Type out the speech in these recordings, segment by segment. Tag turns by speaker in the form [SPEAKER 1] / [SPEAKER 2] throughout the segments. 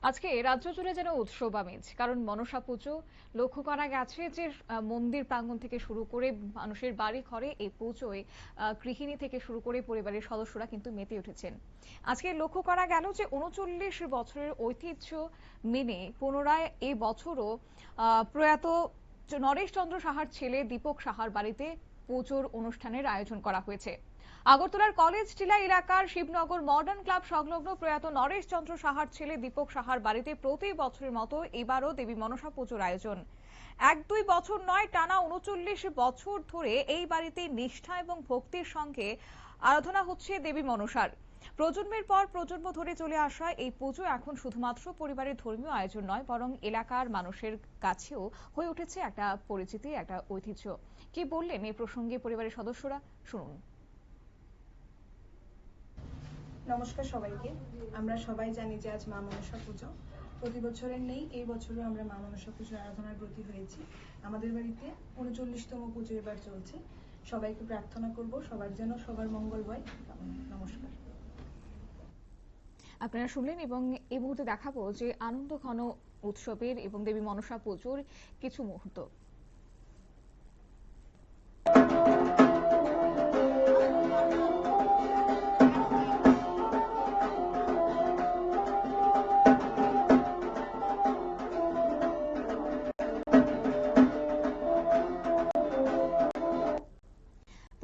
[SPEAKER 1] আজকে রাজ্য জুড়ে যেন উৎসব আমেজ, কারণ মনসা পুজো। লক্ষ্য করা গেছে যে মন্দির প্রাঙ্গণ থেকে শুরু করে মানুষের বাড়ি ঘরে এই পুজোয় গৃহিণী থেকে শুরু করে পরিবারের সদস্যরা কিন্তু মেতে উঠেছেন। আজকে লক্ষ্য করা গেল যে ৩৯ বছরের ঐতিহ্য মেনে পুনরায় এই বছরও প্রয়াত নরেশ চন্দ্র সাহার ছেলে দীপক সাহার বাড়িতে পুজোর অনুষ্ঠানের আয়োজন করা হয়েছে। আগরতলার কলেজ টিলা এলাকার শিবনগর মডার্ন ক্লাব সংলগ্ন প্রয়াত নরেশ চন্দ্র সাহার ছেলে দীপক সাহার বাড়িতে প্রতি বছরের মতো এবারও দেবী মনসা পুজোর আয়োজন। ১-২ বছর নয়, টানা ৩৯ বছর ধরে এই বাড়িতে নিষ্ঠা এবং ভক্তির সঙ্গে আরাধনা হচ্ছে দেবী মনসার। প্রজন্মের পর প্রজন্ম ধরে চলে আসা এই পুজো এখন শুধুমাত্র পরিবারের ধর্মীয় আয়োজন নয়, বরং এলাকার মানুষের কাছেও হয়ে উঠেছে একটা পরিচিতি, একটা ঐতিহ্য। কি বললেন এই প্রসঙ্গে পরিবারের সদস্যরা, শুনুন।
[SPEAKER 2] নমস্কার সবাইকে। আমরা সবাই জানি যে আজ মা মনসা পুজো। প্রতি বছরের নেই, এই বছরও আমরা মা মনসা পুজোর আরাধনার ব্রতী হয়েছি। আমাদের বাড়িতে ৩৯তম পুজো এবার চলছে। সবাইকে প্রার্থনা করব সবার যেন সবার মঙ্গল হয়। নমস্কার।
[SPEAKER 1] আপনারা শুনলেন, এবং এই মুহূর্তে দেখাবো যে আনন্দ ঘন উৎসবের এবং দেবী মনসা পুজোর কিছু মুহূর্ত।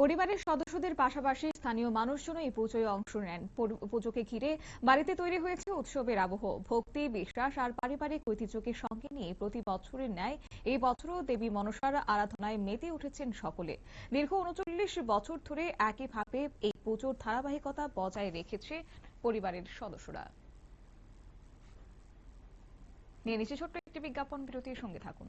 [SPEAKER 1] পরিবারের সদস্যদের পাশাপাশি স্থানীয় মানুষজন এই পুজোয় অংশ নেন। পুজোকে ঘিরে বাড়িতে তৈরি হয়েছে উৎসবের আবহ। ভক্তি, বিশ্বাস আর পারিবারিক ঐতিহ্যকে সঙ্গে নিয়ে প্রতি বছরের ন্যায় এই বছরও দেবী মনসার আরাধনায় মেতে উঠেছেন সকলে। দীর্ঘ ৩৯ বছর ধরে একইভাবে এই পুজোর ধারাবাহিকতা বজায় রেখেছে পরিবারের সদস্যরা। নিয়ে নিচ্ছে ছোট্ট একটি বিজ্ঞাপন বিরতির, সঙ্গে থাকুন।